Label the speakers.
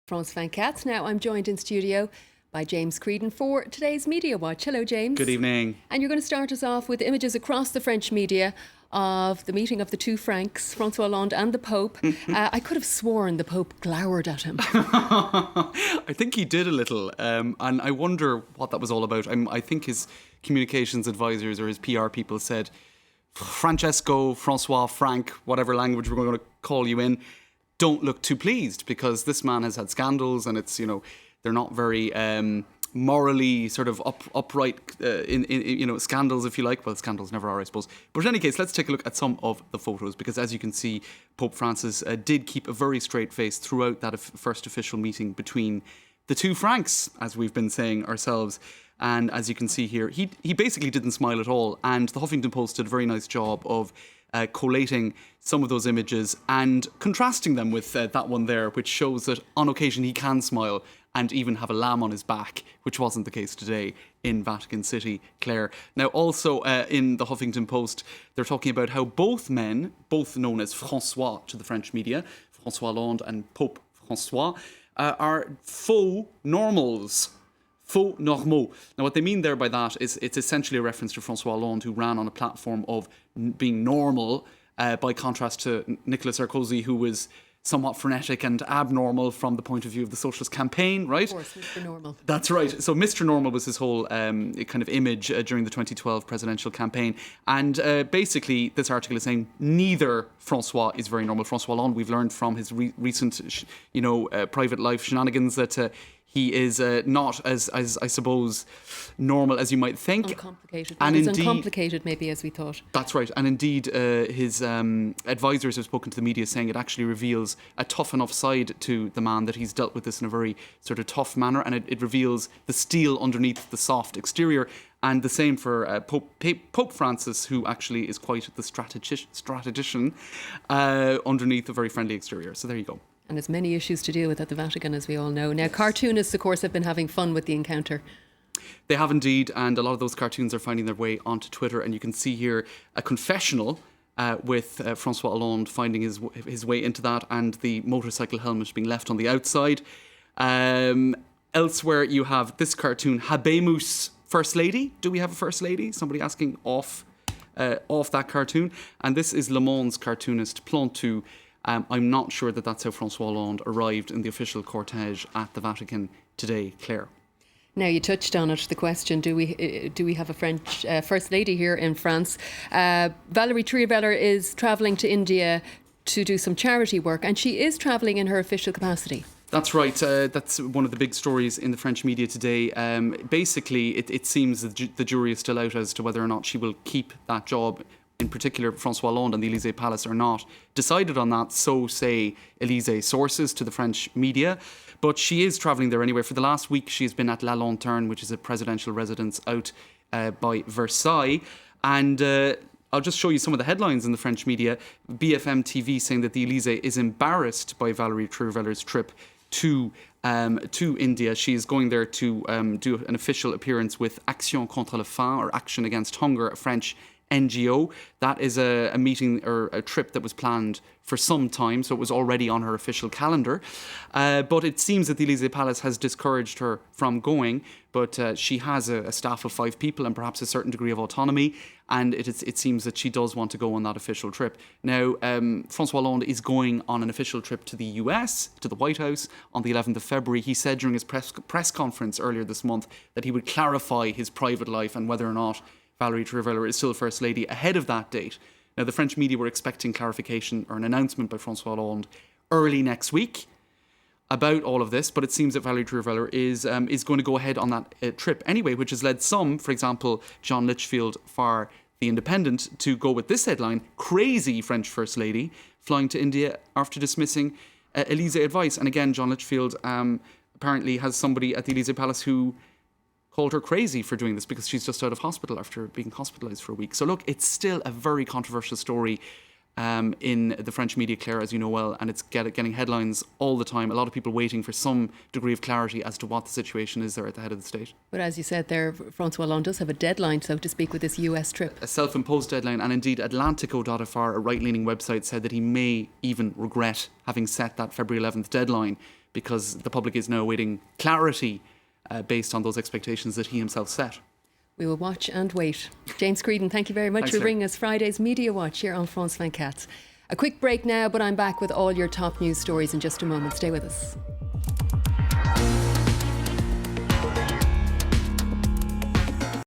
Speaker 1: France 24. Now I'm joined in studio by James Creedon for today's Media Watch. Hello, James.
Speaker 2: Good evening.
Speaker 1: And you're going to start us off with images across the French media of the meeting of the two Franks, Francois Hollande and the Pope. I could have sworn the Pope glowered at him.
Speaker 2: I think he did a little, and I wonder what that was all about. I think his communications advisors or his PR people said, Francesco, Francois, Frank, whatever language we're going to call you in, don't look too pleased, because this man has had scandals, and it's, they're not very morally sort of upright in scandals, if you like. Well, scandals never are, I suppose. But in any case, let's take a look at some of the photos, because as you can see, Pope Francis did keep a very straight face throughout that first official meeting between the two Franks, as we've been saying ourselves. And as you can see here, he basically didn't smile at all. And the Huffington Post did a very nice job of collating some of those images and contrasting them with that one there, which shows that on occasion he can smile and even have a lamb on his back, which wasn't the case today in Vatican City, Claire. Now, also in the Huffington Post, they're talking about how both men, both known as Francois to the French media, Francois Hollande and Pope Francois, are faux normals. Faux normaux. Now, what they mean there by that is it's essentially a reference to Francois Hollande, who ran on a platform of being normal, by contrast to Nicolas Sarkozy, who was somewhat frenetic and abnormal from the point of view of the socialist campaign, right?
Speaker 1: Of course, Mr. Normal.
Speaker 2: That's right. So Mr. Normal was his whole kind of image during the 2012 presidential campaign. And basically, this article is saying neither Francois is very normal. Francois Hollande, we've learned from his recent, private life shenanigans that he is not as I suppose, normal as you might think.
Speaker 1: Uncomplicated.
Speaker 2: And
Speaker 1: indeed,
Speaker 2: indeed,
Speaker 1: uncomplicated, maybe, as we thought.
Speaker 2: That's right. And indeed, his advisors have spoken to the media, saying it actually reveals a tough enough side to the man, that he's dealt with this in a very sort of tough manner, and it reveals the steel underneath the soft exterior. And the same for Pope Francis, who actually is quite the strategician underneath a very friendly exterior. So there you go.
Speaker 1: And there's many issues to deal with at the Vatican, as we all know. Now, cartoonists, of course, have been having fun with the encounter.
Speaker 2: They have indeed, and a lot of those cartoons are finding their way onto Twitter. And you can see here a confessional with Francois Hollande finding his way into that, and the motorcycle helmet being left on the outside. Elsewhere, you have this cartoon, Habemus First Lady. Do we have a First Lady? Somebody asking off that cartoon. And this is Le Monde's cartoonist Plantu. I'm not sure that that's how Francois Hollande arrived in the official cortege at the Vatican today, Claire.
Speaker 1: Now, you touched on it, the question, do we have a French First Lady here in France? Valérie Trierweiler is travelling to India to do some charity work, and she is travelling in her official capacity. That's
Speaker 2: right. That's one of the big stories in the French media today. Basically, it seems that the jury is still out as to whether or not she will keep that job. In particular, Francois Hollande and the Élysée Palace are not decided on that, so say Élysée sources to the French media. But she is travelling there anyway. For the last week, she's been at La Lanterne, which is a presidential residence out by Versailles. And I'll just show you some of the headlines in the French media. BFM TV saying that the Élysée is embarrassed by Valérie Trierweiler's trip to India. She is going there to do an official appearance with Action contre la faim, or Action Against Hunger, a French NGO. That is a meeting or a trip that was planned for some time, so it was already on her official calendar. But it seems that the Élysée Palace has discouraged her from going, but she has a staff of 5 people and perhaps a certain degree of autonomy, and it seems that she does want to go on that official trip. Now, Francois Hollande is going on an official trip to the US, to the White House, on the 11th of February. He said during his press conference earlier this month that he would clarify his private life and whether or not Valérie Trierweiler is still First Lady ahead of that date. Now, the French media were expecting clarification or an announcement by Francois Hollande early next week about all of this, but it seems that Valérie Trierweiler is going to go ahead on that trip anyway, which has led some, for example, John Litchfield for The Independent, to go with this headline: crazy French First Lady flying to India after dismissing Élysée advice. And again, John Litchfield apparently has somebody at the Élysée Palace who called her crazy for doing this because she's just out of hospital after being hospitalised for a week. So look, it's still a very controversial story in the French media, Claire, as you know well, and it's getting headlines all the time. A lot of people waiting for some degree of clarity as to what the situation is there at the head of the state.
Speaker 1: But as you said there, Francois Hollande does have a deadline, so to speak, with this US trip.
Speaker 2: A self-imposed deadline, and indeed Atlantico.fr, a right-leaning website, said that he may even regret having set that February 11th deadline, because the public is now awaiting clarity based on those expectations that he himself set.
Speaker 1: We will watch and wait. James Creedon, thank you very much for bringing us Friday's Media Watch here on France 24. A quick break now, but I'm back with all your top news stories in just a moment. Stay with us.